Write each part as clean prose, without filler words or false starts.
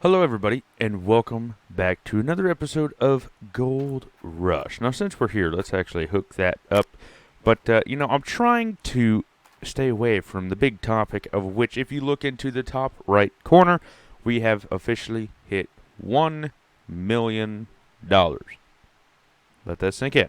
Hello, everybody, and welcome back to another episode of Gold Rush. Now, since we're here, let's actually hook that up. But, I'm trying to stay away from the big topic of which, if you look into the top right corner, we have officially hit $1 million. Let that sink in.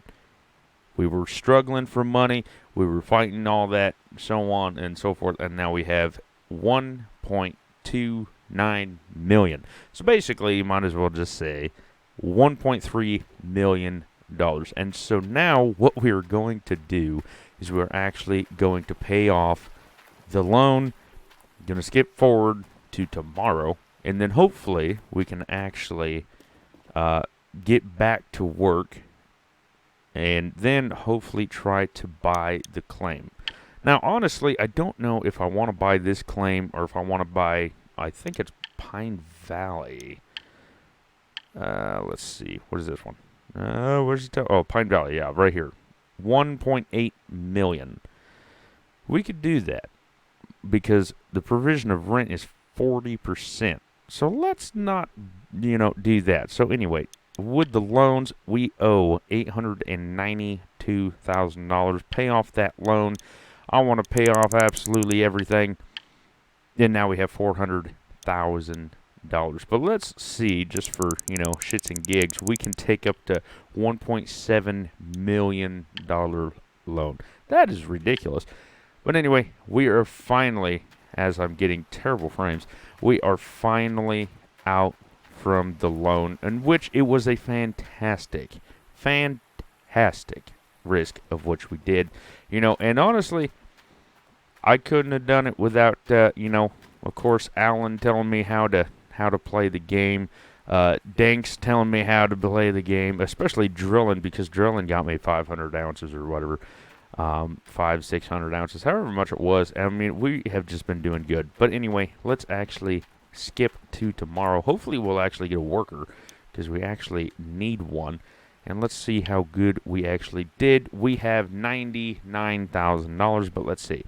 We were struggling for money, we were fighting all that, so on and so forth, and now we have 1.29 million. So basically, you might as well just say $1.3 million. And so now what we're going to do is we're actually going to pay off the loan. Going to skip forward to tomorrow, and then hopefully we can actually get back to work and then hopefully try to buy the claim. Now, honestly, I don't know if I want to buy this claim or if I want to buy, I think it's Pine Valley. Let's see. What is this one? Where's it? Oh, Pine Valley. Yeah, right here. 1.8 million. We could do that because the provision of rent is 40%. So let's not, do that. So anyway, with the loans, we owe $892,000. Pay off that loan. I want to pay off absolutely everything. And now we have $400,000. But let's see, just for, shits and gigs, we can take up to $1.7 million loan. That is ridiculous. But anyway, we are finally, as I'm getting terrible frames, we are finally out from the loan, in which it was a fantastic risk of which we did. And honestly, I couldn't have done it without, of course, Alan telling me how to play the game. Danks telling me how to play the game, especially drilling, because drilling got me 500 ounces or whatever, 600 ounces, however much it was. I mean, we have just been doing good. But anyway, let's actually skip to tomorrow. Hopefully we'll actually get a worker, because we actually need one. And let's see how good we actually did. We have $99,000, but let's see.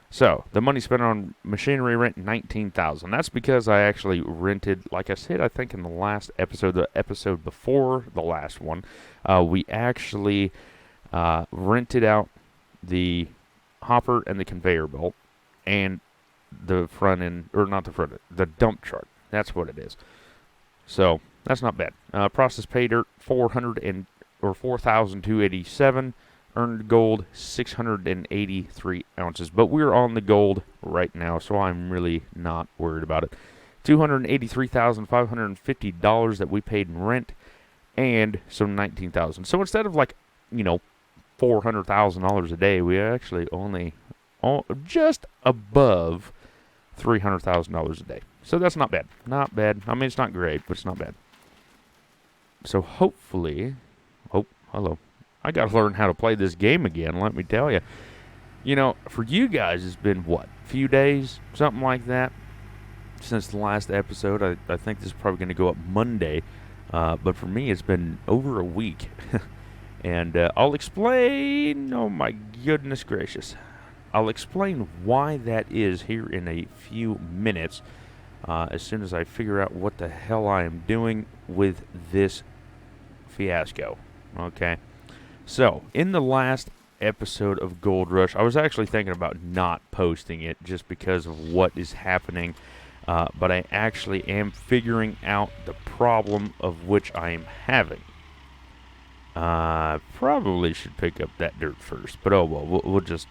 So, the money spent on machinery rent, $19,000. That's because I actually rented, like I said, I think in the last episode, the episode before the last one, we actually rented out the hopper and the conveyor belt and the front end, or not the front end, the dump truck. That's what it is. So, that's not bad. Process pay dirt, 4,287. Earned gold, 683 ounces. But we're on the gold right now, so I'm really not worried about it. $283,550 that we paid in rent, and some $19,000. So instead of $400,000 a day, we actually only just above $300,000 a day. So that's not bad. Not bad. I mean, it's not great, but it's not bad. So hopefully, hello. I got to learn how to play this game again, let me tell you. For you guys, it's been, a few days? Something like that? Since the last episode. I think this is probably going to go up Monday. But for me, it's been over a week. And I'll explain... Oh, my goodness gracious. I'll explain why that is here in a few minutes. As soon as I figure out what the hell I am doing with this fiasco. Okay? So, in the last episode of Gold Rush, I was actually thinking about not posting it just because of what is happening, but I actually am figuring out the problem of which I am having. Probably should pick up that dirt first, but oh well, we'll just...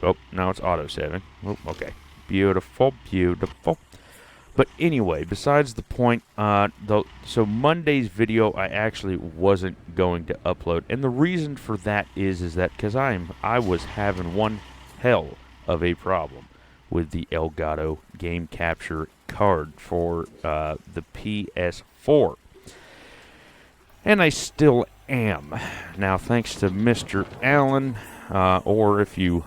Oh, now it's auto-saving. Oh, okay. Beautiful. But anyway, besides the point, so Monday's video I actually wasn't going to upload, and the reason for that is that because I was having one hell of a problem with the Elgato Game Capture card for the PS4, and I still am. Now, thanks to Mr. Allen, or if you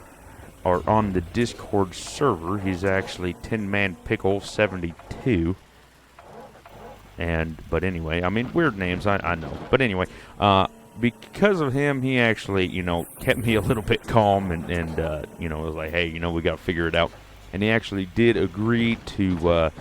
are on the Discord server, he's actually Tin Man Pickle 72. But anyway, I mean, weird names, I know. But anyway, because of him, he actually, kept me a little bit calm and was like, hey, we got to figure it out. And he actually did agree to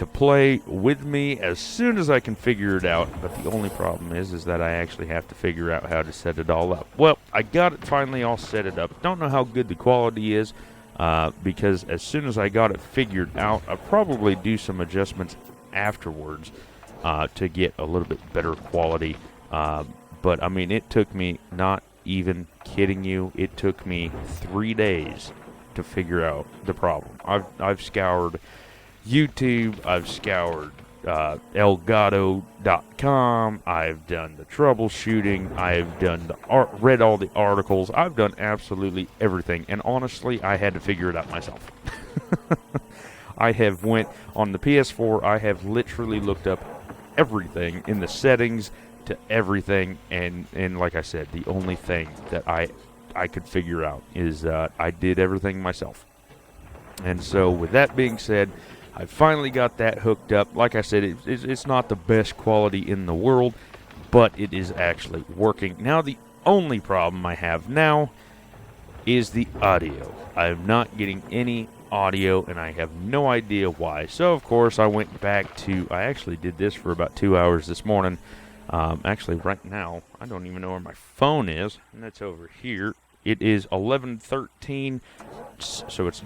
to play with me as soon as I can figure it out. But the only problem is that I actually have to figure out how to set it all up. Well, I got it finally all set it up. Don't know how good the quality is because as soon as I got it figured out, I'll probably do some adjustments afterwards to get a little bit better quality. But I mean, it took me, not even kidding you, it took me 3 days to figure out the problem. I've scoured YouTube, I've scoured Elgato.com, I've done the troubleshooting, I've done read all the articles, I've done absolutely everything, and honestly, I had to figure it out myself. I have went on the PS4, I have literally looked up everything in the settings to everything, and like I said, the only thing that I could figure out is I did everything myself. And so with that being said, I finally got that hooked up. Like I said, it's not the best quality in the world, but it is actually working. Now the only problem I have now is the audio. I'm not getting any audio, and I have no idea why. So of course I went back to, I actually did this for about 2 hours this morning. Actually right now, I don't even know where my phone is, and that's over here. It is 11:13, so it's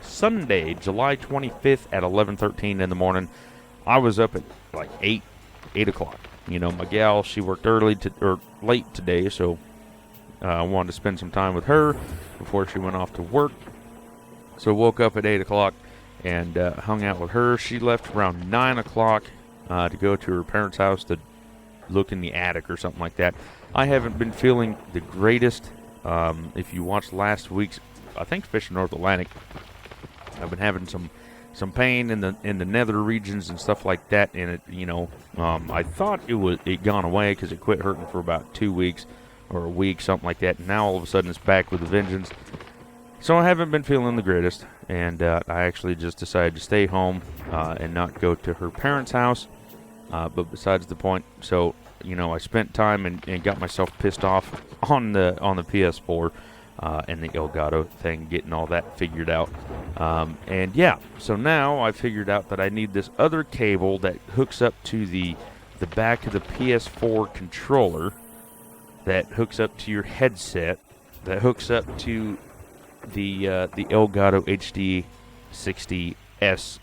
Sunday, July 25th at 11:13 in the morning. I was up at like 8 o'clock. You know, my gal, she worked late today, so I wanted to spend some time with her before she went off to work. So woke up at 8 o'clock and hung out with her. She left around 9 o'clock to go to her parents' house to look in the attic or something like that. I haven't been feeling the greatest. If you watched last week's, I think, Fishing North Atlantic, I've been having some pain in the nether regions and stuff like that. And it, you know, I thought it gone away because it quit hurting for about 2 weeks or a week, something like that. And now all of a sudden it's back with a vengeance. So I haven't been feeling the greatest, and I actually just decided to stay home and not go to her parents' house. But besides the point, so you know, I spent time and got myself pissed off on the PS4 and the Elgato thing, getting all that figured out. And yeah, so now I figured out that I need this other cable that hooks up to the back of the PS4 controller, that hooks up to your headset, that hooks up to the Elgato HD60S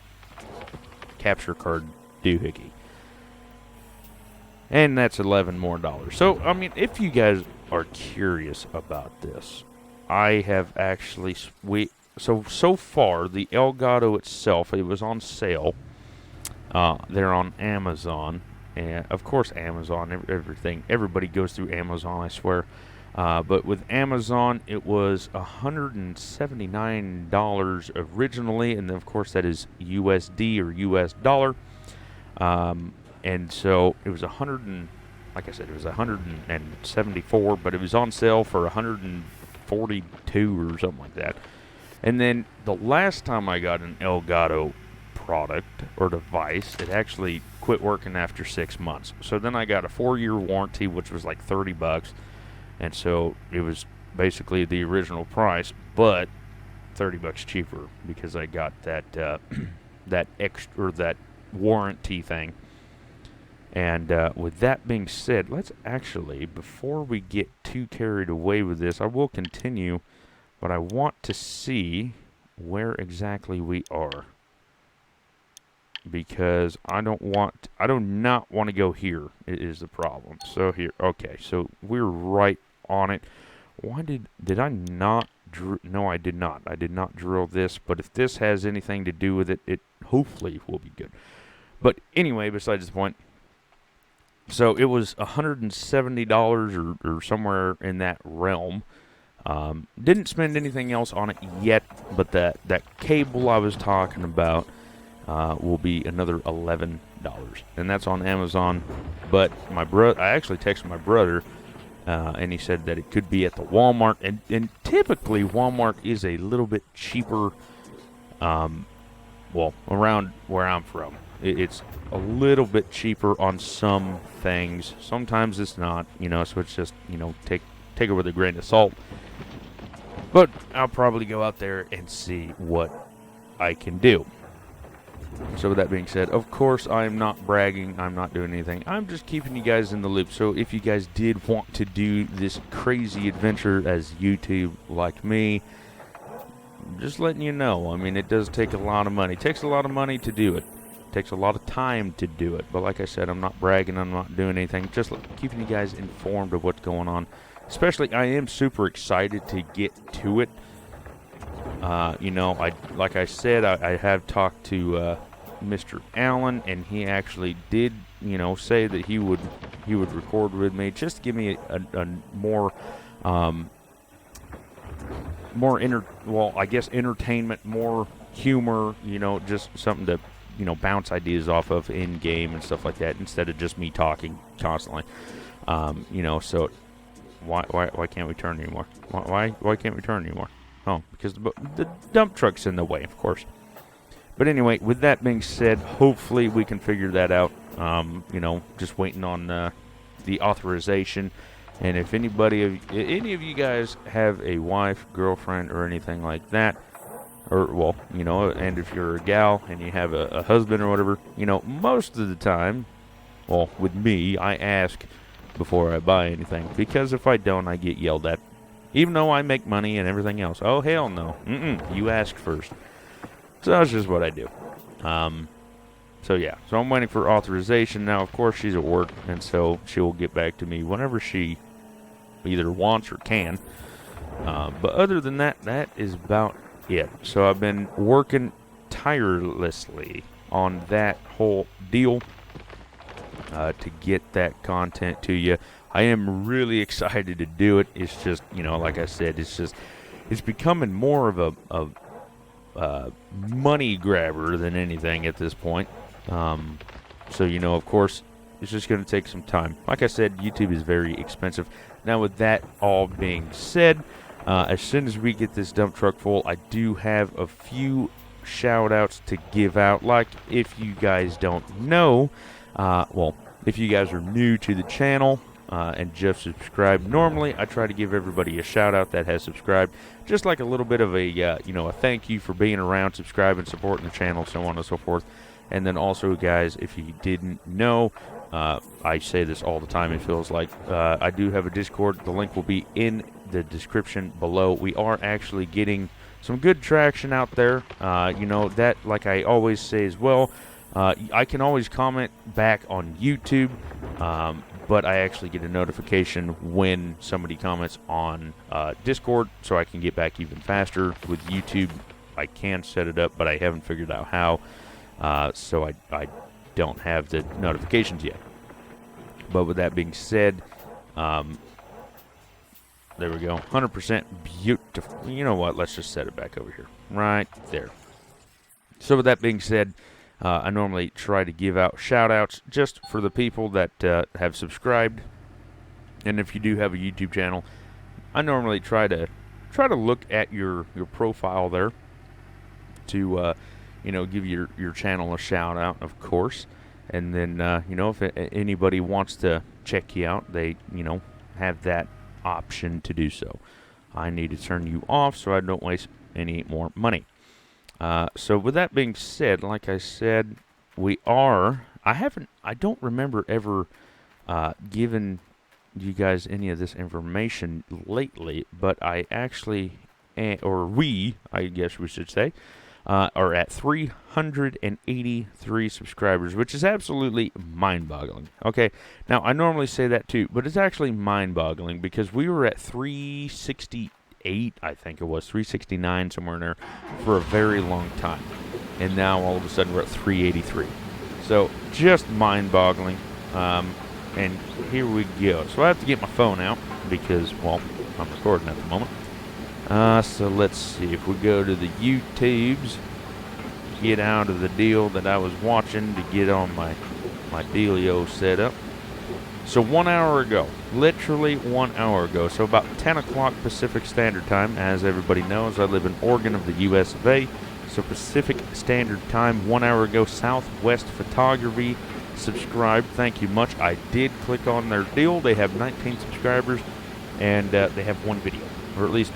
capture card doohickey. And that's $11 more. So, I mean, if you guys are curious about this, I have actually, so far, the Elgato itself, it was on sale. They're on Amazon. And, of course, Amazon, everybody goes through Amazon, I swear. But with Amazon, it was $179 originally, and then, of course, that is USD or US dollar. And so it was like I said, it was 174, but it was on sale for 142 or something like that. And then the last time I got an Elgato product or device, it actually quit working after 6 months. So then I got a 4-year warranty, which was like $30, and so it was basically the original price, but $30 cheaper because I got that that warranty thing. And with that being said, let's actually, before we get too carried away with this, I will continue, but I want to see where exactly we are, because I do not want to go here, is the problem. So here, okay, so we're right on it. Why did I not no, I did not. I did not drill this, but if this has anything to do with it, it hopefully will be good. But anyway, besides the point, so it was $170 or somewhere in that realm. Didn't spend anything else on it yet, but that cable I was talking about will be another $11, and that's on Amazon. But I actually texted my brother, and he said that it could be at the Walmart, and typically Walmart is a little bit cheaper. Well, around where I'm from, it's a little bit cheaper on some things. Sometimes it's not, so it's just, take it with a grain of salt. But I'll probably go out there and see what I can do. So with that being said, of course, I am not bragging. I'm not doing anything. I'm just keeping you guys in the loop. So if you guys did want to do this crazy adventure as YouTube like me, just letting you know. I mean, it does take a lot of money. It takes a lot of money to do it. It takes a lot of time to do it. But like I said, I'm not bragging. I'm not doing anything. Just keeping you guys informed of what's going on. Especially, I am super excited to get to it. You know, like I said, I have talked to Mr. Allen, and he actually did, you know, say that he would record with me. Just give me a more I guess entertainment, more humor, you know, just something to, you know, bounce ideas off of in game and stuff like that, instead of just me talking constantly. You know, so why can't we turn anymore? Why can't we turn anymore? Oh, because the dump truck's in the way, of course. But anyway, with that being said, hopefully we can figure that out. You know, just waiting on the authorization. And if any of you guys have a wife, girlfriend, or anything like that, or, well, you know, and if you're a gal and you have a husband or whatever, you know, most of the time, well, with me, I ask before I buy anything, because if I don't, I get yelled at. Even though I make money and everything else. Oh, hell no. You ask first. So that's just what I do. So yeah, so I'm waiting for authorization. Now, of course, she's at work, and so she will get back to me whenever she either wants or can. But other than that, that is about it. So I've been working tirelessly on that whole deal to get that content to you. I am really excited to do it. It's just, you know, like I said, it's becoming more of a money grabber than anything at this point. So, you know, of course, it's just going to take some time. Like I said, YouTube is very expensive. Now, with that all being said, as soon as we get this dump truck full, I do have a few shout-outs to give out. Like, if you guys don't know, well, if you guys are new to the channel and just subscribed, normally I try to give everybody a shout-out that has subscribed. Just like a little bit of a, you know, a thank you for being around, subscribing, supporting the channel, so on and so forth. And then also, guys, if you didn't know, I say this all the time, it feels like, I do have a Discord. The link will be in the description below. We are actually getting some good traction out there. You know, that, like I always say as well, I can always comment back on YouTube, but I actually get a notification when somebody comments on Discord, so I can get back even faster. With YouTube, I can set it up, but I haven't figured out how, so I don't have the notifications yet. But with that being said, there we go, 100% beautiful. You know what, let's just set it back over here, right there. So with that being said, I normally try to give out shout-outs just for the people that have subscribed. And if you do have a YouTube channel, I normally try to look at your profile there to you know, give your channel a shout-out, of course. And then you know, if anybody wants to check you out, they, you know, have that option to do so. I need to turn you off so I don't waste any more money. So with that being said, like I said, I don't remember ever giving you guys any of this information lately, but I actually, I guess we should say, are at 383 subscribers, which is absolutely mind-boggling. Okay, now I normally say that too, but it's actually mind-boggling because we were at 368, I think it was 369, somewhere in there, for a very long time, and now all of a sudden we're at 383. So just mind-boggling. And here we go. So I have to get my phone out because, well, I'm recording at the moment. So let's see, if we go to the YouTubes, get out of the deal that I was watching to get on my dealio set up. So 1 hour ago, literally 1 hour ago, so about 10 o'clock Pacific Standard Time, as everybody knows, I live in Oregon of the US of A, so Pacific Standard Time, 1 hour ago, Southwest Photography subscribed. Thank you much. I did click on their deal. They have 19 subscribers, and they have one video, or at least,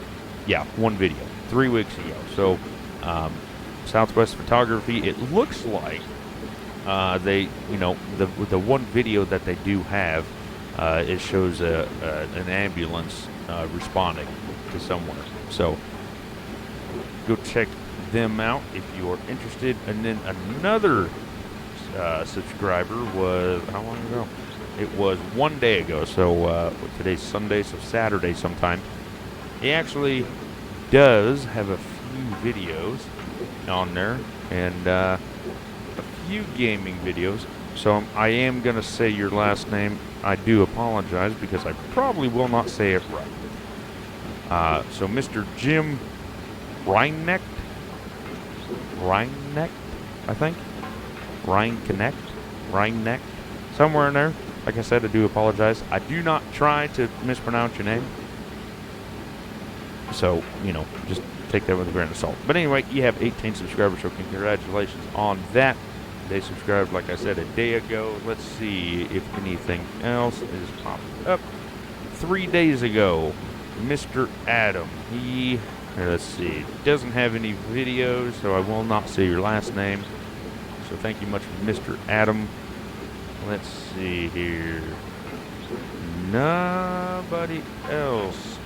yeah, one video, 3 weeks ago. So Southwest Photography. It looks like they, the one video that they do have, it shows an ambulance responding to somewhere. So go check them out if you are interested. And then another subscriber was, how long ago? It was 1 day ago. So today's Sunday, so Saturday sometime. He actually does have a few videos on there, and a few gaming videos. So I am going to say your last name. I do apologize because I probably will not say it right. So Mr. Jim Rhinecht, I think. Rhinecht, somewhere in there. Like I said, I do apologize. I do not try to mispronounce your name. So, just take that with a grain of salt. But anyway, you have 18 subscribers, so congratulations on that. They subscribed, like I said, a day ago. Let's see if anything else is popping up. 3 days ago, Mr. Adam. Let's see, doesn't have any videos, so I will not say your last name. So thank you much, Mr. Adam. Let's see here. Nobody else.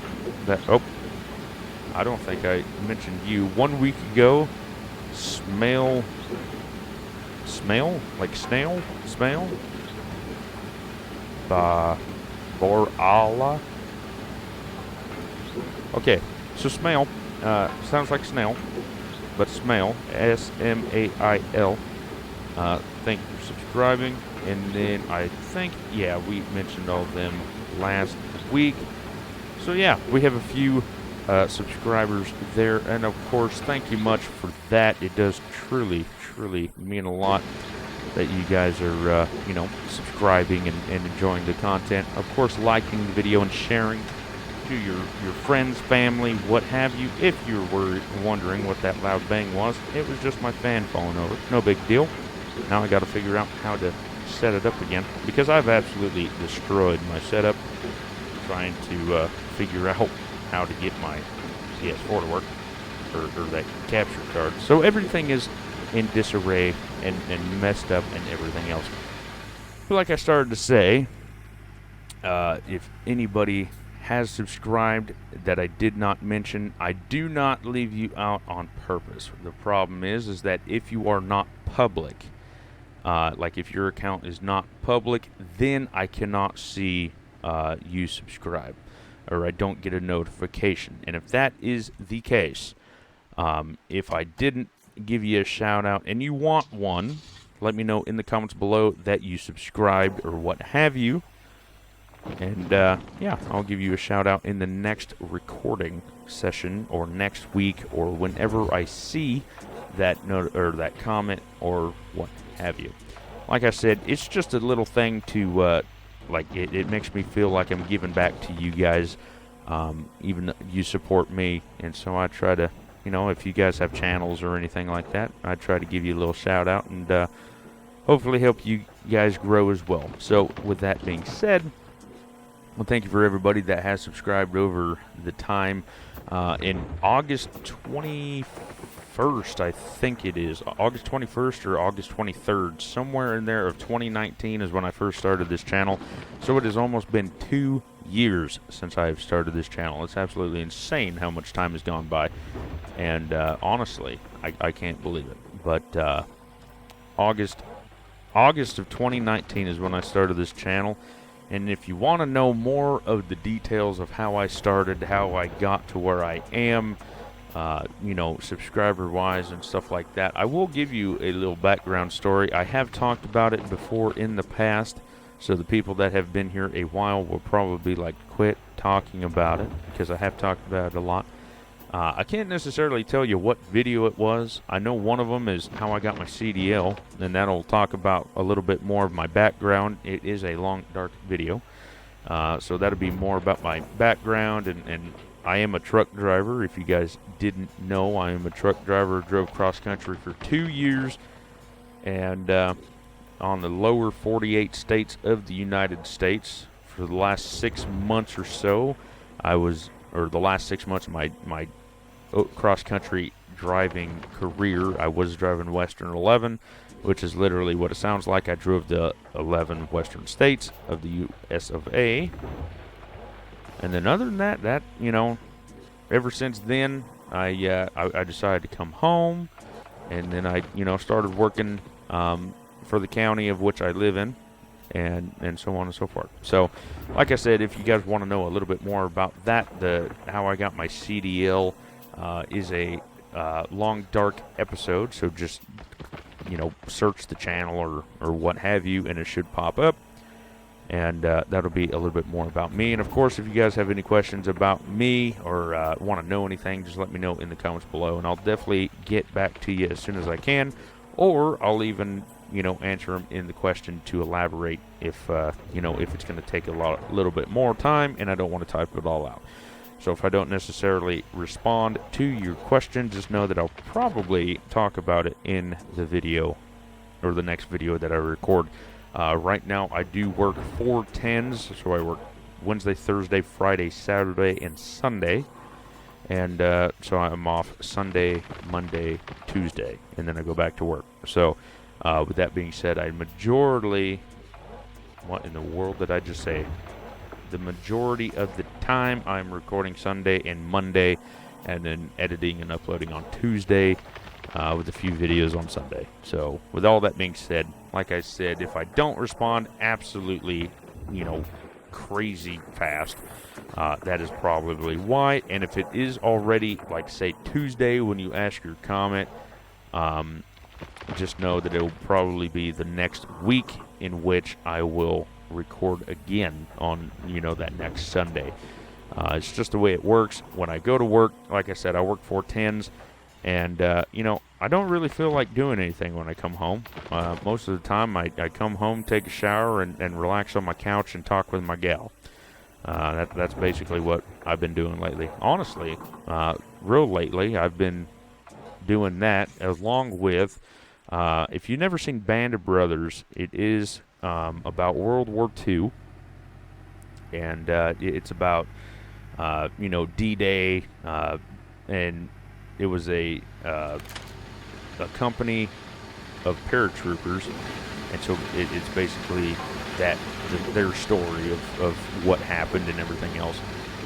I don't think I mentioned you 1 week ago. Smell, like snail, smell. Borala. Okay, so smell sounds like snail, but smell, S-M-A-I-L. Thank you for subscribing. And then I think, yeah, we mentioned all of them last week. So yeah, we have a few subscribers there, and of course, thank you much for that. It does truly mean a lot that you guys are, subscribing and enjoying the content. Of course, liking the video and sharing to your friends, family, what have you. If you were wondering what that loud bang was, it was just my fan falling over. No big deal. Now I got to figure out how to set it up again, because I've absolutely destroyed my setup trying to figure out how to get my PS4 to work, or that capture card. So everything is in disarray and messed up and everything else. But like I started to say, if anybody has subscribed that I did not mention, I do not leave you out on purpose. The problem is that if you are not public, like if your account is not public, then I cannot see you subscribe, or I don't get a notification. And if that is the case, if I didn't give you a shout out and you want one, let me know in the comments below that you subscribed or what have you. And yeah, I'll give you a shout out in the next recording session, or next week, or whenever I see that note or that comment or what have you. Like I said, it's just a little thing to it makes me feel like I'm giving back to you guys, even though you support me. And so I try to, if you guys have channels or anything like that, I try to give you a little shout out and hopefully help you guys grow as well. So with that being said, well, thank you for everybody that has subscribed over the time. In August 21st, I think it is, August 21st or August 23rd, somewhere in there of 2019 is when I first started this channel. So it has almost been 2 years since I've started this channel. It's absolutely insane how much time has gone by. And honestly, I can't believe it. But August of 2019 is when I started this channel. And if you want to know more of the details of how I started, how I got to where I am, subscriber-wise and stuff like that, I will give you a little background story. I have talked about it before in the past, so the people that have been here a while will probably quit talking about it, because I have talked about it a lot. I can't necessarily tell you what video it was. I know one of them is how I got my CDL, and that'll talk about a little bit more of my background. It is a long, dark video, so that'll be more about my background, and I am a truck driver. If you guys didn't know, I am a truck driver. Drove cross-country for 2 years, and on the lower 48 states of the United States. For the last 6 months or so, the last 6 months of my cross-country driving career. I was driving Western 11, which is literally what it sounds like. I drove the 11 Western states of the U.S. of A. And then other than that, ever since then, I decided to come home, and then I, started working for the county of which I live in, and so on and so forth. So, like I said, if you guys want to know a little bit more about that, how I got my CDL is a long, dark episode. So just, search the channel or what have you, and it should pop up. And that'll be a little bit more about me. And, of course, if you guys have any questions about me or want to know anything, just let me know in the comments below. And I'll definitely get back to you as soon as I can. Or I'll even, answer them in the question to elaborate if it's going to take a little bit more time and I don't want to type it all out. So if I don't necessarily respond to your question, just know that I'll probably talk about it in the video or the next video that I record. Right now, I do work 4 10s, so I work Wednesday, Thursday, Friday, Saturday, and Sunday. And so I'm off Sunday, Monday, Tuesday, and then I go back to work. So with that being said, what in the world did I just say? The majority of the time, I'm recording Sunday and Monday, and then editing and uploading on Tuesday. With a few videos on Sunday. So, with all that being said, like I said, if I don't respond absolutely, crazy fast, that is probably why. And if it is already, like, say, Tuesday when you ask your comment, just know that it will probably be the next week in which I will record again on, that next Sunday. It's just the way it works. When I go to work, like I said, I work 4 10s. And, I don't really feel like doing anything when I come home. Most of the time, I come home, take a shower, and relax on my couch and talk with my gal. That's basically what I've been doing lately. Honestly, real lately, I've been doing that along with, if you've never seen Band of Brothers, it is about World War II. And it's about, D-Day, and it was a company of paratroopers, and so it's basically their story of what happened and everything else.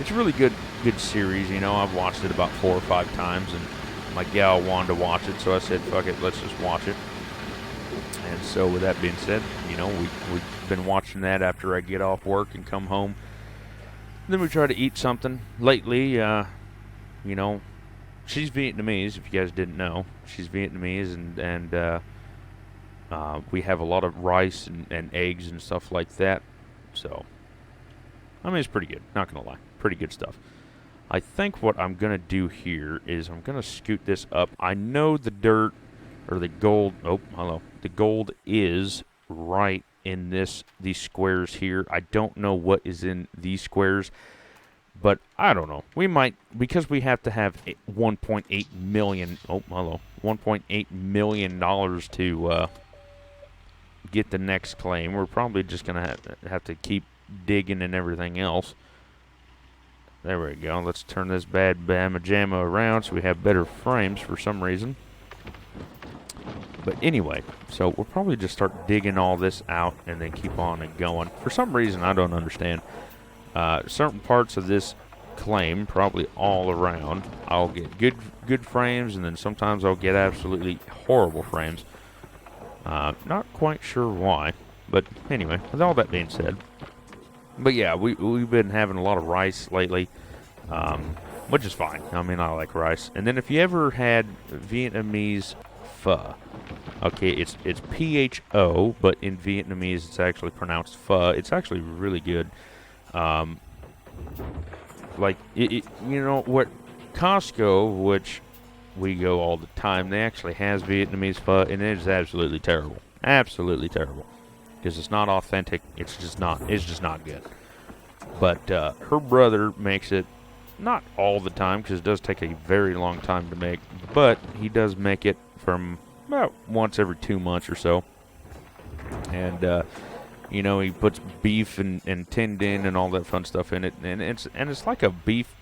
It's a really good series. I've watched it about 4 or 5 times, and my gal wanted to watch it, so I said, fuck it, let's just watch it. And so with that being said, we've been watching that after I get off work and come home. Then we try to eat something. Lately, she's Vietnamese, if you guys didn't know. She's Vietnamese, and we have a lot of rice and eggs and stuff like that. So, it's pretty good. Not going to lie. Pretty good stuff. I think what I'm going to do here is I'm going to scoot this up. I know the dirt, or the gold, the gold is right in these squares here. I don't know what is in these squares. But I don't know. We might, because we have to have $1.8 million. $1.8 million to get the next claim. We're probably just gonna have to keep digging and everything else. There we go. Let's turn this bad bamma jamma around so we have better frames for some reason. But anyway, so we'll probably just start digging all this out and then keep on and going. For some reason, I don't understand. Certain parts of this claim, probably all around, I'll get good frames, and then sometimes I'll get absolutely horrible frames. Not quite sure why, but anyway, with all that being said. But yeah, we've been having a lot of rice lately, which is fine. I like rice. And then if you ever had Vietnamese pho, okay, it's PHO, but in Vietnamese it's actually pronounced pho. It's actually really good. Costco, which we go all the time, they actually has Vietnamese pho, and it is absolutely terrible. Absolutely terrible. Because it's not authentic. It's just not good. But her brother makes it, not all the time, because it does take a very long time to make, but he does make it from about once every 2 months or so. And he puts beef and tendon and all that fun stuff in it, and it's like a beef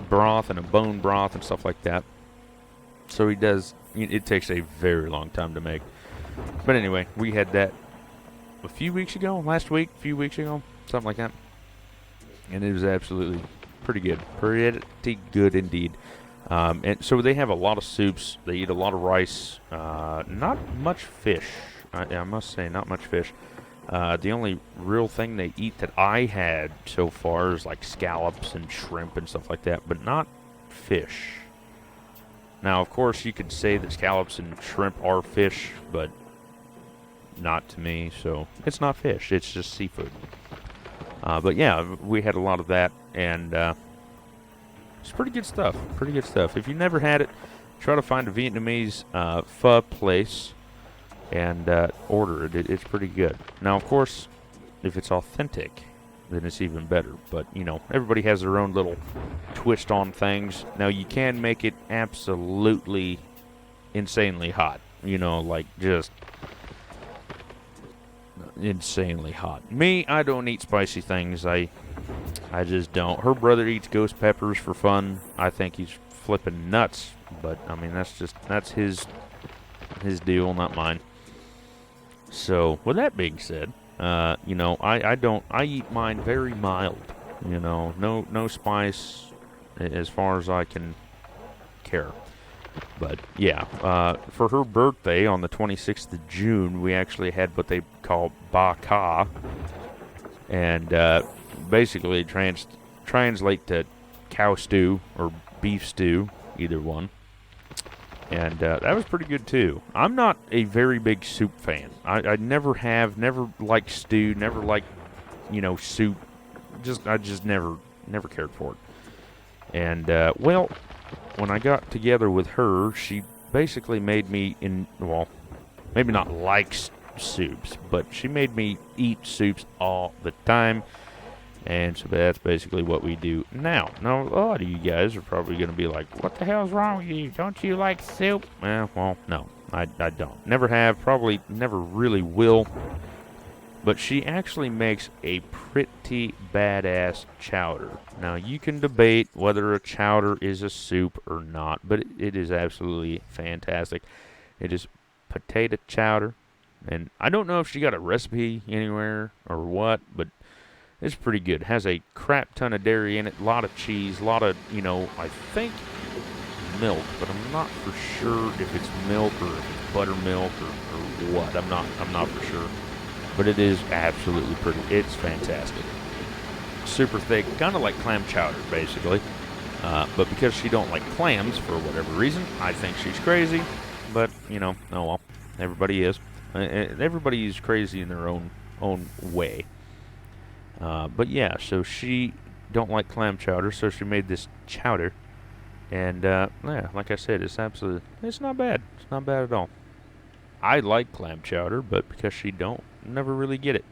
broth and a bone broth and stuff like that. So he does. It takes a very long time to make. But anyway, we had that a few weeks ago, last week, a few weeks ago, something like that. And it was absolutely pretty good. Pretty good indeed. And so they have a lot of soups. They eat a lot of rice. Not much fish. I must say, not much fish. The only real thing they eat that I had so far is like scallops and shrimp and stuff like that, but not fish. Now, of course, you could say that scallops and shrimp are fish, but not to me, so it's not fish. It's just seafood. But yeah, we had a lot of that, and it's pretty good stuff. Pretty good stuff. If you've never had it, try to find a Vietnamese pho place and order it. It's pretty good. Now, of course, if it's authentic, then it's even better. But, you know, everybody has their own little twist on things. Now, you can make it absolutely insanely hot. You know, like just insanely hot. Me, I don't eat spicy things. I just don't. Her brother eats ghost peppers for fun. I think he's flipping nuts. But, I mean, that's his deal, not mine. So, with that being said, you know, I eat mine very mild. You know, no spice as far as I can care. But, yeah, for her birthday on the 26th of June, we actually had what they call ba ka. And basically translate to cow stew or beef stew, either one. And that was pretty good, too. I'm not a very big soup fan. I never liked stew, never liked, you know, soup. I just never cared for it. And, well, when I got together with her, she basically made me, maybe not like soups, but she made me eat soups all the time. And so that's basically what we do now. Now, a lot of you guys are probably going to be like, what the hell's wrong with you? Don't you like soup? Well, no, I don't. Never have, probably never really will. But she actually makes a pretty badass chowder. Now, you can debate whether a chowder is a soup or not, but it is absolutely fantastic. It is potato chowder. And I don't know if she got a recipe anywhere or what, but it's pretty good. Has a crap ton of dairy in it, a lot of cheese, a lot of, you know, I think milk, but I'm not for sure if it's milk or if it's buttermilk or what. I'm not for sure. But it is absolutely pretty. It's fantastic. Super thick, kind of like clam chowder, basically. But because she don't like clams for whatever reason, I think she's crazy. But, you know, oh well. Everybody is. Everybody is crazy in their own way. But yeah, so she don't like clam chowder, so she made this chowder. And, yeah, like I said, it's not bad. It's not bad at all. I like clam chowder, but because she don't, never really get it.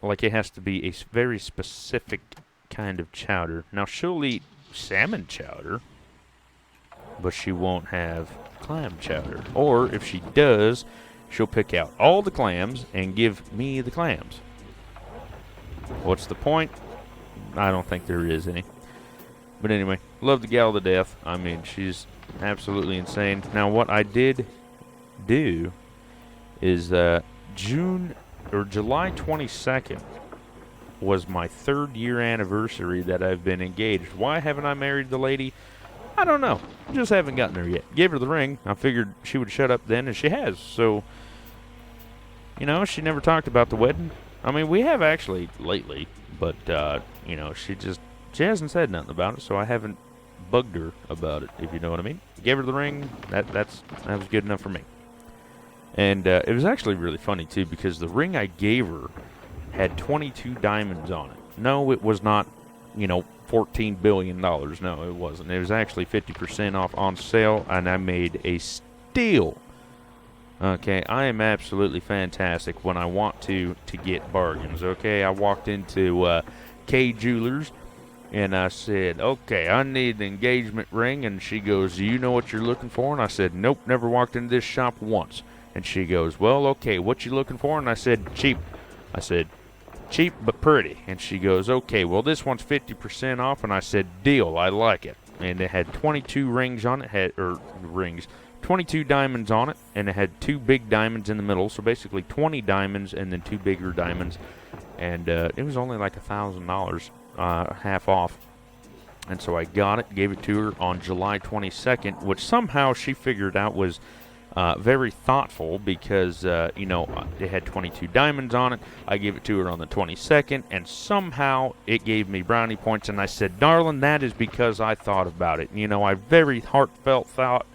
Like, it has to be a very specific kind of chowder. Now, she'll eat salmon chowder, but she won't have clam chowder. Or, if she does, she'll pick out all the clams and give me the clams. What's the point? I don't think there is any. But anyway, love the gal to death. I mean, she's absolutely insane. Now, what I did do is July 22nd was my 3rd year anniversary that I've been engaged. Why haven't I married the lady? I don't know. Just haven't gotten there yet. Gave her the ring. I figured she would shut up then, and she has. So, you know, she never talked about the wedding. I mean, we have actually lately, but, you know, she hasn't said nothing about it, so I haven't bugged her about it, if you know what I mean. Gave her the ring. That was good enough for me. And it was actually really funny, too, because the ring I gave her had 22 diamonds on it. No, it was not, you know, $14 billion. No, it wasn't. It was actually 50% off on sale, and I made a steal. Okay, I am absolutely fantastic when I want to get bargains, okay? I walked into K Jewelers, and I said, okay, I need an engagement ring, and she goes, do you know what you're looking for? And I said, nope, never walked into this shop once. And she goes, well, okay, what you looking for? And I said, cheap. I said, cheap but pretty. And she goes, okay, well, this one's 50% off. And I said, deal, I like it. and it had 22 rings on it, 22 diamonds on it, and it had 2 big diamonds in the middle, so basically 20 diamonds and then 2 bigger diamonds, and it was only like $1,000, half off. And so I got it, gave it to her on July 22nd, which somehow she figured out was very thoughtful because, it had 22 diamonds on it. I gave it to her on the 22nd, and somehow it gave me brownie points. And I said, darling, that is because I thought about it. I very heartfelt thought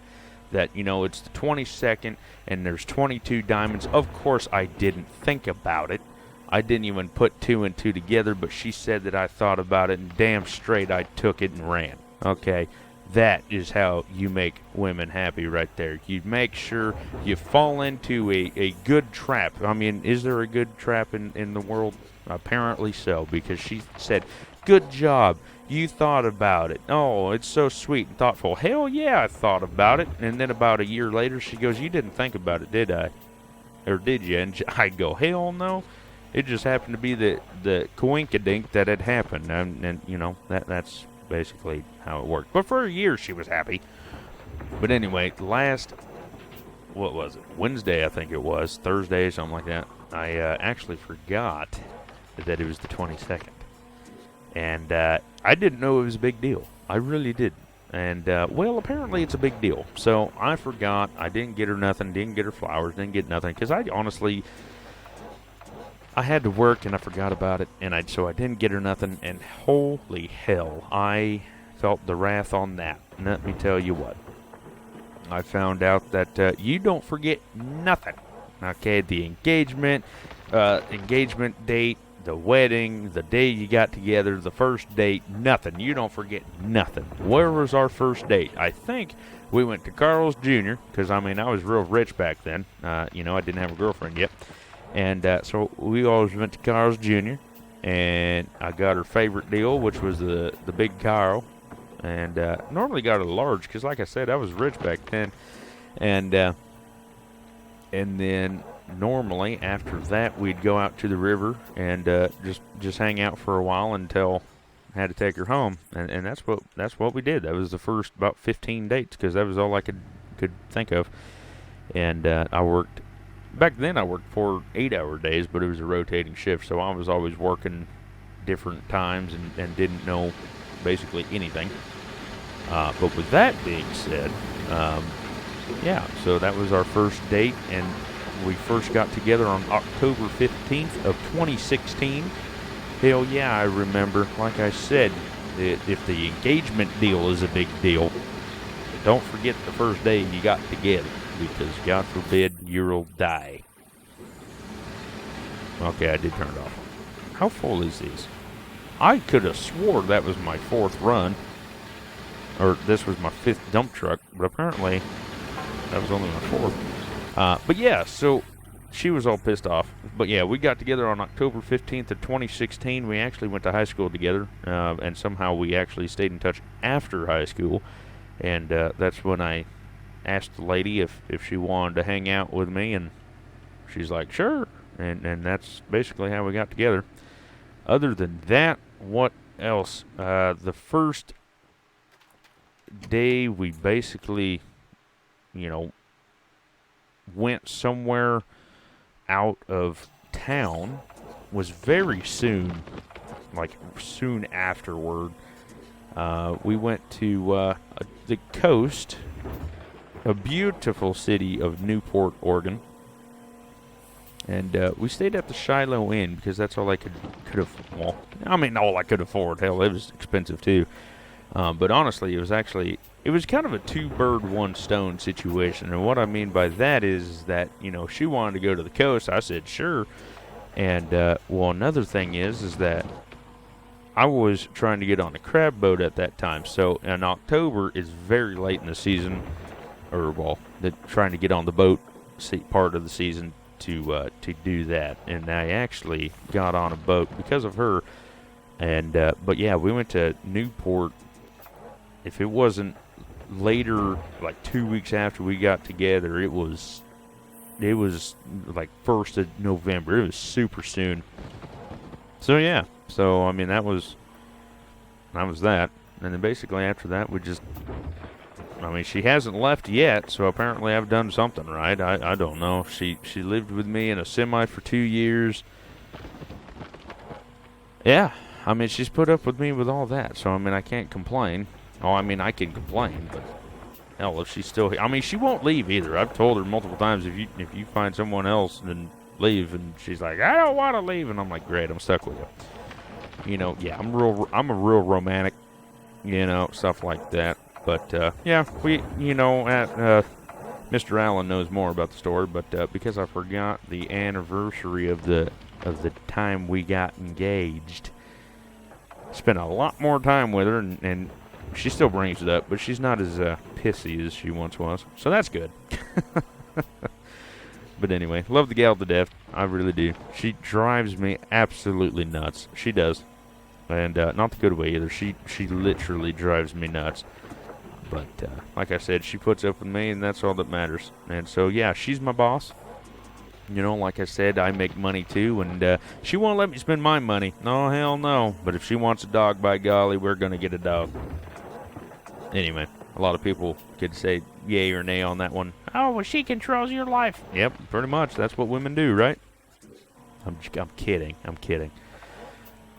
that, it's the 22nd, and there's 22 diamonds. Of course, I didn't think about it. I didn't even put 2 and 2 together, but she said that I thought about it, and damn straight I took it and ran. Okay? That is how you make women happy right there. You make sure you fall into a good trap. I mean, is there a good trap in the world? Apparently so, because she said, good job. You thought about it. Oh, it's so sweet and thoughtful. Hell yeah, I thought about it. And then about a year later, she goes, you didn't think about it, did I? Or did you? And I go, hell no. It just happened to be the coinkydink that had happened. And that's basically how it worked. But for a year, she was happy. But anyway, what was it? Wednesday, I think it was. Thursday, something like that. I actually forgot that it was the 22nd. And I didn't know it was a big deal. I really didn't. And, apparently it's a big deal. So I forgot. I didn't get her nothing. Didn't get her flowers. Didn't get nothing. Because I had to work and I forgot about it. And so I didn't get her nothing. And holy hell, I felt the wrath on that. And let me tell you what. I found out that you don't forget nothing. Okay, the engagement date, the wedding, the day you got together, the first date, nothing. You don't forget nothing. Where was our first date? I think we went to Carl's Jr., because, I was real rich back then. I didn't have a girlfriend yet. And so we always went to Carl's Jr., and I got her favorite deal, which was the big Carl. And normally got a large, because like I said, I was rich back then. And then normally after that we'd go out to the river and just hang out for a while until I had to take her home, and that's what we did. That was the first about 15 dates, because that was all I could think of. And I worked back then. I worked 4 8-hour days, but it was a rotating shift, so I was always working different times and didn't know basically anything. But with that being said, so that was our first date, and we first got together on October 15th of 2016. Hell yeah, I remember. Like I said, if the engagement deal is a big deal, don't forget the first day you got together, because God forbid you'll die. Okay, I did turn it off. How full is these? I could have swore that was my 4th run, or this was my 5th dump truck, but apparently that was only my 4th. But yeah, so she was all pissed off. But yeah, we got together on October 15th of 2016. We actually went to high school together, and somehow we actually stayed in touch after high school. And that's when I asked the lady if she wanted to hang out with me, and she's like, sure. And that's basically how we got together. Other than that, what else? The first day we basically, went somewhere out of town was very soon, like soon afterward. We went to the coast, a beautiful city of Newport, Oregon. And we stayed at the Shiloh Inn, because that's all I could all I could afford. Hell, it was expensive too. But honestly, it was kind of a 2-bird, 1-stone situation. And what I mean by that is that, she wanted to go to the coast. I said, sure. And, another thing is that I was trying to get on a crab boat at that time. So, in October is very late in the season, trying to get on the boat part of the season to do that. And I actually got on a boat because of her. And, but yeah, we went to Newport. If it wasn't later, like 2 weeks after we got together, it was like 1st of November. It was super soon. So yeah, that was that. And then basically after that, we just, I mean, she hasn't left yet, so apparently I've done something right. I don't know. She lived with me in a semi for 2 years. Yeah, I mean, she's put up with me with all that, so I mean, I can't complain. Oh, I mean, I can complain, but hell, if she's still here, I mean, she won't leave either. I've told her multiple times, if you find someone else, then leave. And she's like, I don't want to leave, and I'm like, great, I'm stuck with you. You know, yeah, I'm a real romantic, you know, stuff like that. But yeah, we, you know, Mr. Allen knows more about the story, but because I forgot the anniversary of the time we got engaged, spent a lot more time with her, and she still brings it up, but she's not as pissy as she once was, so that's good. But anyway, love the gal to death. I really do. She drives me absolutely nuts. She does, and not the good way either. She literally drives me nuts. But like I said, she puts up with me, and that's all that matters. And so yeah, she's my boss. You know, like I said, I make money too, and she won't let me spend my money. No, hell no. But if she wants a dog, by golly, we're going to get a dog. Anyway, a lot of people could say yay or nay on that one. Oh, well, she controls your life. Yep, pretty much. That's what women do, right? I'm kidding. I'm kidding.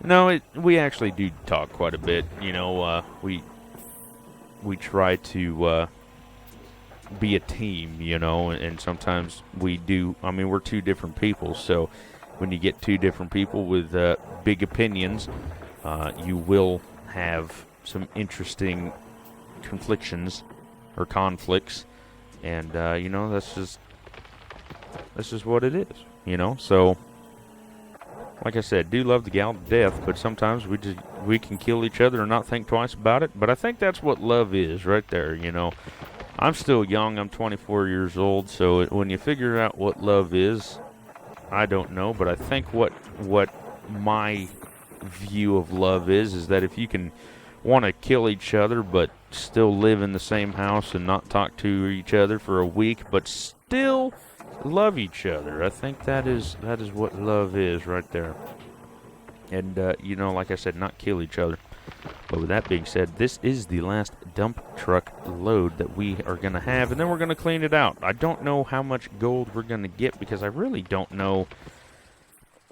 No, we actually do talk quite a bit. You know, we try to be a team, you know, and sometimes we do. I mean, we're two different people, so when you get two different people with big opinions, you will have some interesting conflicts, and you know, that's just what it is, you know. So, like I said, do love the gal to death, but sometimes we can kill each other and not think twice about it. But I think that's what love is, right there, you know. I'm still young. I'm 24 years old, so when you figure out what love is, I don't know, but I think what my view of love is that if you can want to kill each other but still live in the same house and not talk to each other for a week but still love each other, I think that is what love is right there. And you know, like I said, not kill each other. But with that being said, this is the last dump truck load that we are going to have, and then we're going to clean it out. I don't know how much gold we're going to get because I really don't know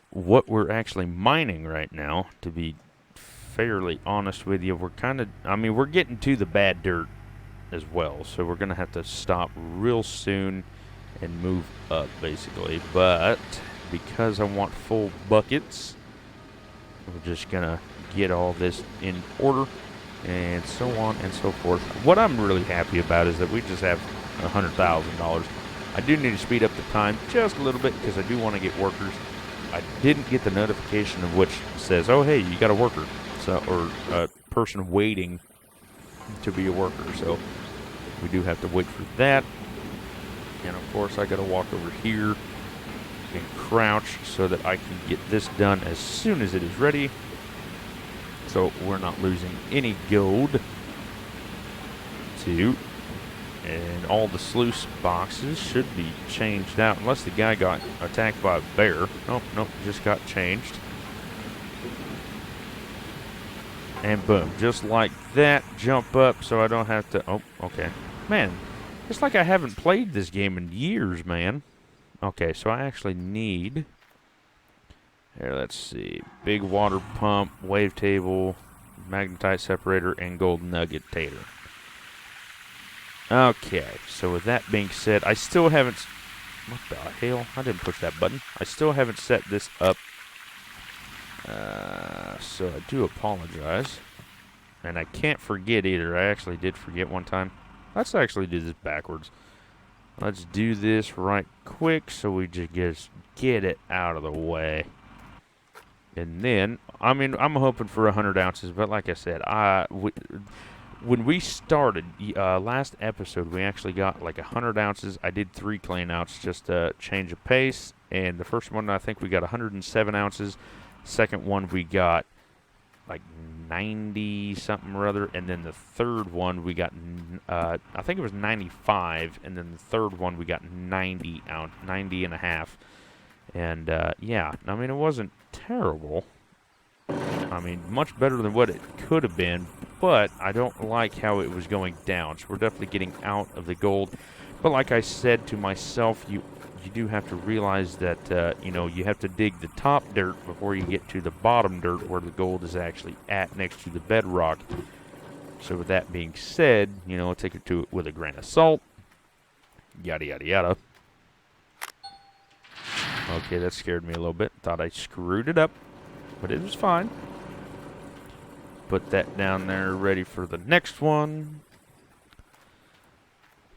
what we're actually mining right now, to be fairly honest with you. We're kind of, I mean, we're getting to the bad dirt as well, so we're going to have to stop real soon and move up, basically. But because I want full buckets, we're just going to get all this in order, and so on and so forth. What I'm really happy about is that we just have $100,000. I do need to speed up the time just a little bit because I do want to get workers. I didn't get the notification of which says, oh, hey, you got a worker, so, or a person waiting to be a worker, so we do have to wait for that. And of course, I got to walk over here and crouch so that I can get this done as soon as it is ready, so we're not losing any gold. And all the sluice boxes should be changed out, unless the guy got attacked by a bear. Nope, just got changed. And boom, just like that, jump up so I don't have to, oh, okay. Man, it's like I haven't played this game in years, man. Okay, so I actually need, here, let's see, big water pump, wavetable, magnetite separator, and gold nugget tater. Okay, so with that being said, I still haven't, what the hell? I didn't push that button. I still haven't set this up, so I do apologize. And I can't forget either. I actually did forget one time. Let's actually do this backwards. Let's do this right quick so we just get it out of the way. And then, I mean, I'm hoping for 100 ounces, but like I said, when we started, last episode, we actually got like 100 ounces. I did 3 clean outs just to change of pace. And the first one, I think we got 107 ounces. Second one, we got like 90 something or other. And then the third one, we got, I think it was 95. And then the third one, we got 90 and a half. And yeah, I mean, it wasn't terrible. I mean, much better than what it could have been. but I don't like how it was going down. So we're definitely getting out of the gold. But like I said to myself, you do have to realize that, you have to dig the top dirt before you get to the bottom dirt where the gold is actually at next to the bedrock. So with that being said, take it to it with a grain of salt. Yada, yada, yada. Okay, that scared me a little bit. Thought I screwed it up, but it was fine. Put that down there, ready for the next one.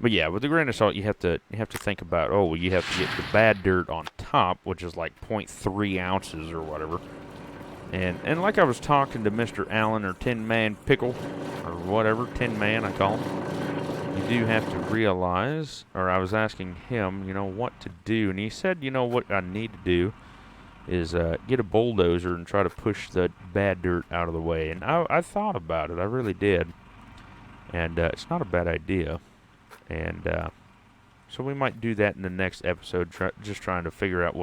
But yeah, with a grain of salt, you have to think about, you have to get the bad dirt on top, which is like 0.3 ounces or whatever. And like I was talking to Mr. Allen, or Tin Man Pickle, or whatever, Tin Man I call him, you do have to realize, or I was asking him, what to do, and he said, what I need to do is get a bulldozer and try to push the bad dirt out of the way. And I thought about it, I really did, and it's not a bad idea. And so we might do that in the next episode, just trying to figure out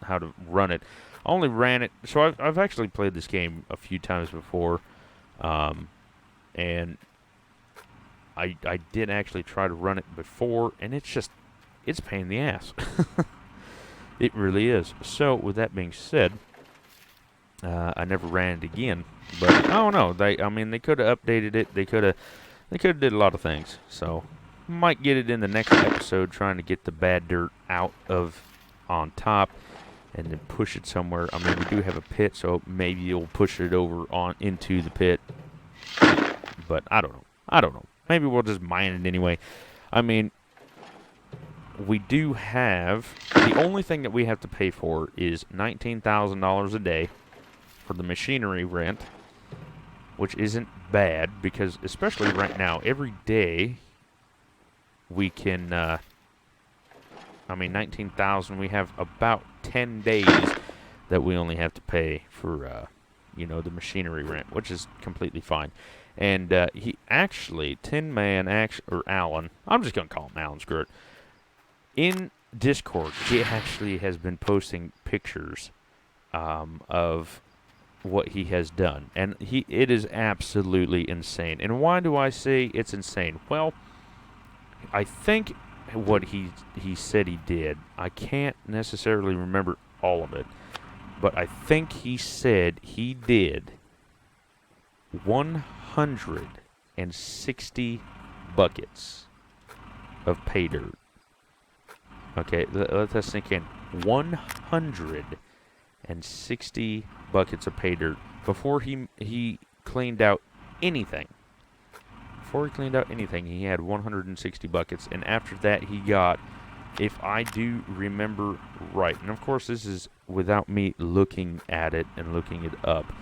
how to run it. I only ran it, so I've actually played this game a few times before, and I did actually try to run it before, and it's a pain in the ass. It really is. So with that being said, I never ran it again. But I don't know. They could have updated it. They could have did a lot of things. So might get it in the next episode, trying to get the bad dirt out of on top and then push it somewhere. We do have a pit, so maybe you'll push it over on into the pit. But I don't know. Maybe we'll just mine it anyway. We do have, the only thing that we have to pay for is $19,000 a day for the machinery rent, which isn't bad, because especially right now, every day we can, 19,000, we have about 10 days that we only have to pay for, the machinery rent, which is completely fine. And he actually, Tin Man, or Alan, I'm just going to call him Alan, screw it. In Discord, he actually has been posting pictures of what he has done, and it is absolutely insane. And why do I say it's insane? Well, I think what he said he did, I can't necessarily remember all of it, but I think he said he did 160 buckets of pay dirt. Okay, let that sink in. 160 buckets of pay dirt before he cleaned out anything. Before he cleaned out anything, he had 160 buckets, and after that he got, if I do remember right, and of course this is without me looking at it and looking it up,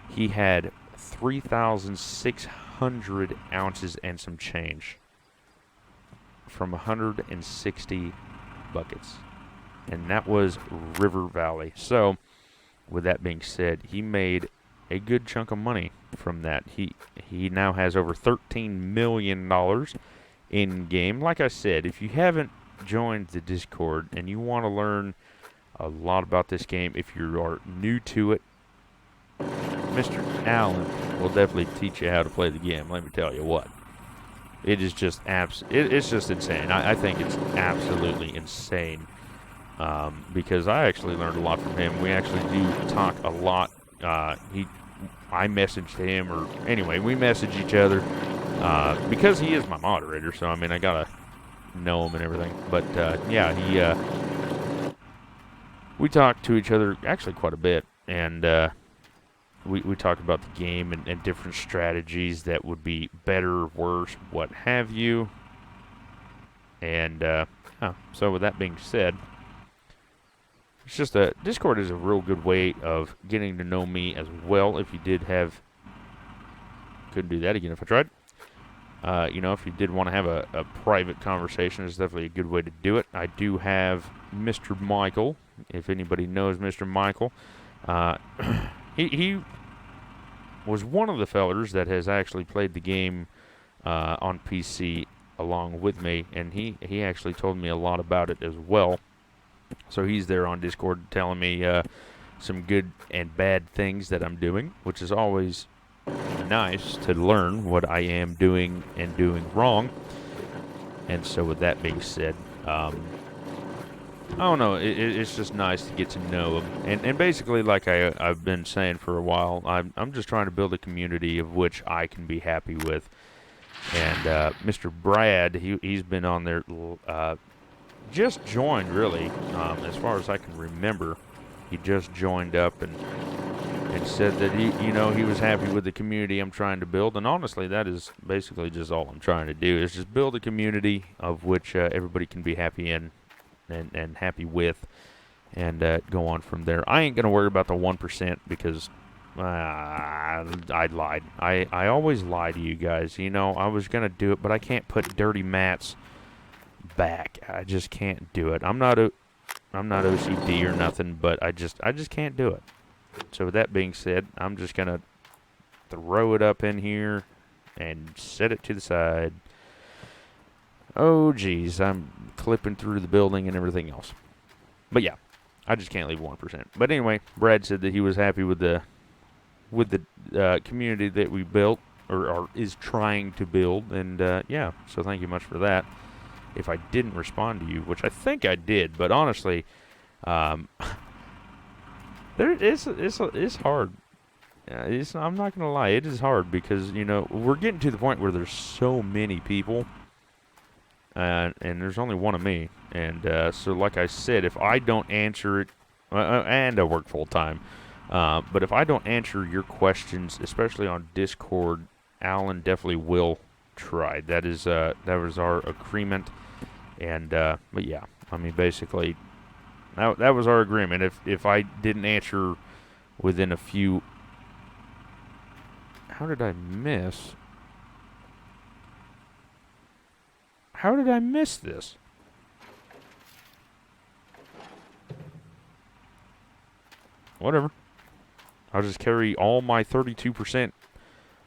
he had 3,600 ounces and some change from 160 buckets, and that was River Valley. So with that being said, he made a good chunk of money from that. He now has over $13 million in game. Like I said, if you haven't joined the Discord and you want to learn a lot about this game, if you are new to it, Mr. Allen will definitely teach you how to play the game. Let me tell you what. It is just it's just insane. I think it's absolutely insane, because I actually learned a lot from him. We actually do talk a lot. I messaged him, or anyway, we message each other because he is my moderator. So I gotta know him and everything. But yeah, we talk to each other actually quite a bit, and we talked about the game and different strategies that would be better, worse, what have you. And so with that being said, it's just Discord is a real good way of getting to know me as well. If you did have, couldn't do that again if I tried. If you did want to have a private conversation, it's definitely a good way to do it. I do have Mr. Michael, if anybody knows Mr. Michael. He was one of the fellers that has actually played the game on PC along with me, and he actually told me a lot about it as well. So he's there on Discord telling me some good and bad things that I'm doing, which is always nice to learn what I am doing and doing wrong. And so with that being said, I don't know. It's just nice to get to know them, and basically, like I've been saying for a while, I'm just trying to build a community of which I can be happy with. And Mr. Brad, he's been on there, just joined really, as far as I can remember. He just joined up and said that he was happy with the community I'm trying to build, and honestly, that is basically just all I'm trying to do is just build a community of which everybody can be happy in. And happy with, and go on from there. I ain't gonna worry about the 1% because I lied. I always lie to you guys. I was gonna do it, but I can't put dirty mats back. I just can't do it. I'm not OCD or nothing, but I just can't do it. So with that being said, I'm just gonna throw it up in here and set it to the side. Oh, geez, I'm clipping through the building and everything else. But yeah, I just can't leave 1%. But anyway, Brad said that he was happy with the community that we built, or is trying to build, and yeah, so thank you much for that. If I didn't respond to you, which I think I did, but honestly, it's hard. I'm not gonna lie, it is hard because we're getting to the point where there's so many people. And there's only one of me, and so like I said, if I don't answer it, and I work full time, but if I don't answer your questions, especially on Discord, Alan definitely will try. That was our agreement, and but yeah, I mean basically, that was our agreement. If I didn't answer within a few, how did I miss? How did I miss this? Whatever. I'll just carry all my 32%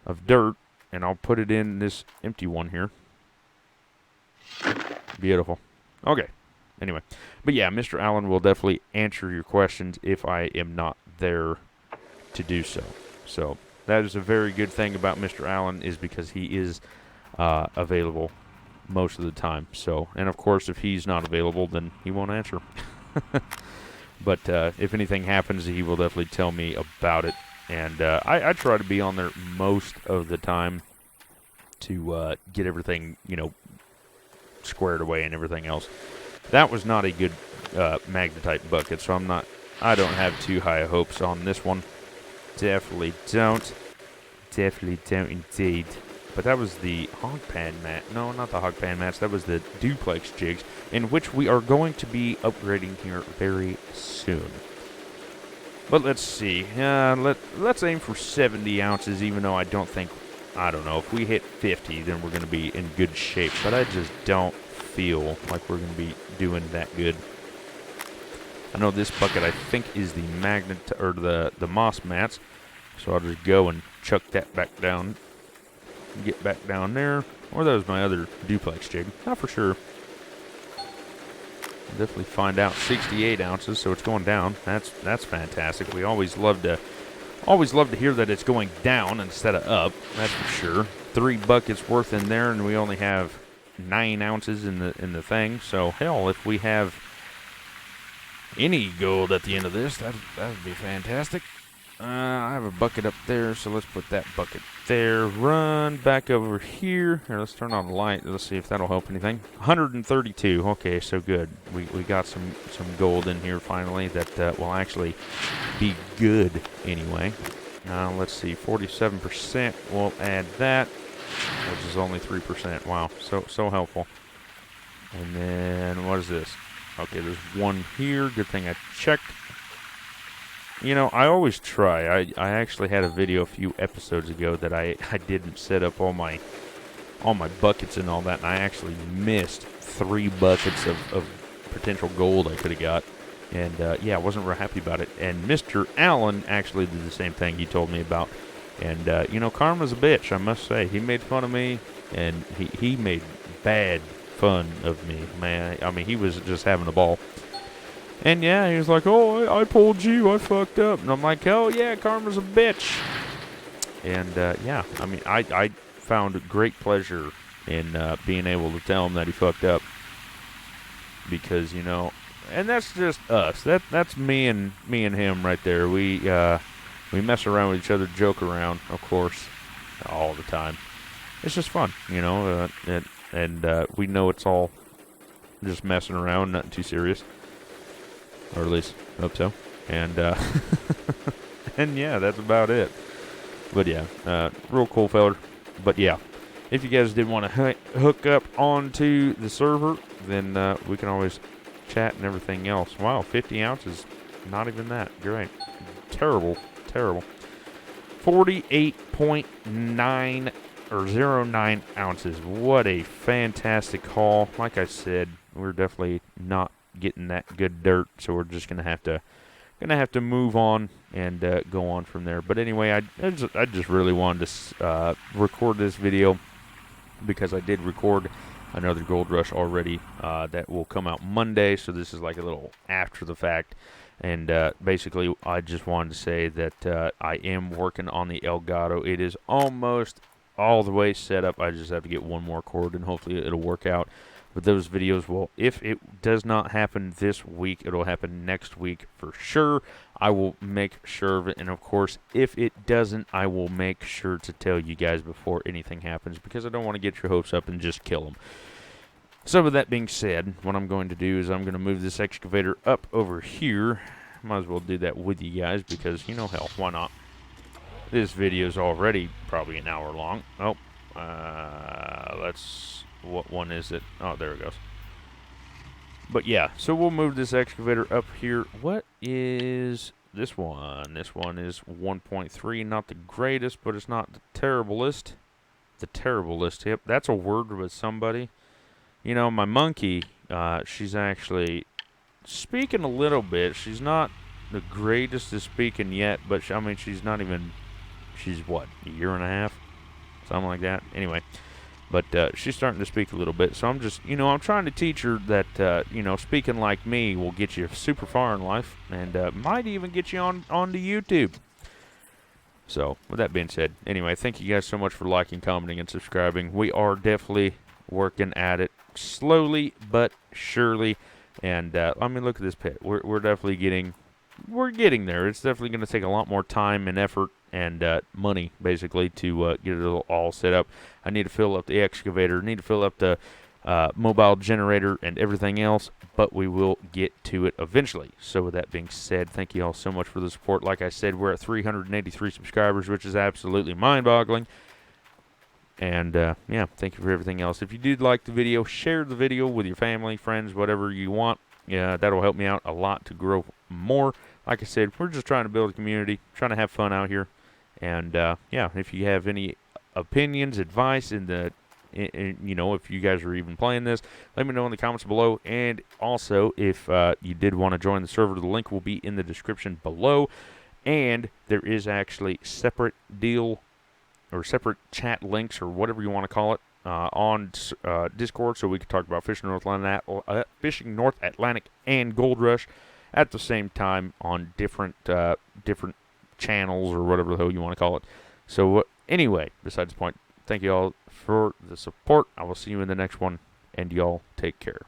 of dirt, and I'll put it in this empty one here. Beautiful. Okay. Anyway. But yeah, Mr. Allen will definitely answer your questions if I am not there to do so. So that is a very good thing about Mr. Allen, is because he is available most of the time. So, and of course, if he's not available, then he won't answer. But if anything happens, he will definitely tell me about it. And I try to be on there most of the time to get everything, squared away and everything else. That was not a good magnetite bucket, so I don't have too high hopes on this one. Definitely don't. Definitely don't indeed. But that was the hog pan mat. No, not the hog pan mats. That was the duplex jigs, in which we are going to be upgrading here very soon. But let's see. Let's aim for 70 ounces, even though I don't know, if we hit 50, then we're going to be in good shape. But I just don't feel like we're going to be doing that good. I know this bucket, I think, is the magnet, or the moss mats. So I'll just go and chuck that back down. Get back down there. Or that was my other duplex jig. Not for sure. Definitely find out. 68 ounces, so it's going down. That's fantastic. We always love to hear that it's going down instead of up. That's for sure. 3 buckets worth in there, and we only have 9 ounces in the thing. So hell, if we have any gold at the end of this, that would be fantastic. I have a bucket up there, so let's put that bucket there. Run back over here. Here, let's turn on the light. Let's see if that'll help anything. 132. Okay, so good. We got some gold in here finally that will actually be good anyway. Now, let's see. 47%. We'll add that, which is only 3%. Wow, so helpful. And then, what is this? Okay, there's one here. Good thing I checked. I always try. I actually had a video a few episodes ago that I didn't set up all my buckets and all that, and I actually missed 3 buckets of potential gold I could have got. And, yeah, I wasn't real happy about it. And Mr. Allen actually did the same thing he told me about. And, karma's a bitch, I must say. He made fun of me, and he made bad fun of me, man. I mean, he was just having a ball. And yeah, he was like, oh, I pulled you, I fucked up. And I'm like, oh yeah, karma's a bitch. And yeah, I mean, I found great pleasure in being able to tell him that he fucked up, because and that's just us. That's me and him right there. We mess around with each other, joke around, of course, all the time. It's just fun, and we know it's all just messing around, nothing too serious, or at least hope so. And and yeah, that's about it. But yeah, real cool feller. But yeah, if you guys did want to hook up onto the server, then we can always chat and everything else. Wow, 50 ounces, not even that. Great. Terrible. 48.9 or 09 ounces. What a fantastic haul. Like I said, we're definitely not getting that good dirt, so we're just gonna have to move on and go on from there. But anyway, I just really wanted to record this video, because I did record another Gold Rush already that will come out Monday, so this is like a little after the fact. And basically, I just wanted to say that I am working on the Elgato. It is almost all the way set up. I just have to get one more cord, and hopefully it'll work out. But those videos will, if it does not happen this week, it'll happen next week for sure. I will make sure of it. And, of course, if it doesn't, I will make sure to tell you guys before anything happens, because I don't want to get your hopes up and just kill them. So with that being said, what I'm going to do is I'm going to move this excavator up over here. Might as well do that with you guys, because, hell, why not? This video is already probably an hour long. Oh, what one is it? Oh, there it goes. But yeah, so we'll move this excavator up here. What is this one? This one is 1.3. Not the greatest, but it's not the terriblest. The terriblest. Yep, that's a word with somebody. My monkey, she's actually speaking a little bit. She's not the greatest at speaking yet, but she's not even, she's what, a year and a half? Something like that. Anyway, but she's starting to speak a little bit. So I'm just, I'm trying to teach her that, speaking like me will get you super far in life, and might even get you onto YouTube. So with that being said, anyway, thank you guys so much for liking, commenting, and subscribing. We are definitely working at it, slowly but surely. And look at this pit. We're definitely getting there. It's definitely going to take a lot more time and effort and money, basically, to get it all set up. I need to fill up the excavator, need to fill up the mobile generator and everything else, but we will get to it eventually. So with that being said, thank you all so much for the support. Like I said, we're at 383 subscribers, which is absolutely mind-boggling. And, yeah, thank you for everything else. If you did like the video, share the video with your family, friends, whatever you want. Yeah, that'll help me out a lot to grow more. Like I said, we're just trying to build a community, trying to have fun out here. And, yeah, if you have any opinions, advice, if you guys are even playing this, let me know in the comments below. And also, if you did want to join the server, the link will be in the description below. And there is actually separate chat links, or whatever you want to call it, on Discord, so we can talk about Fishing North Atlantic and Gold Rush at the same time on different channels, or whatever the hell you want to call it. So anyway, besides the point, thank you all for the support. I will see you in the next one, and y'all take care.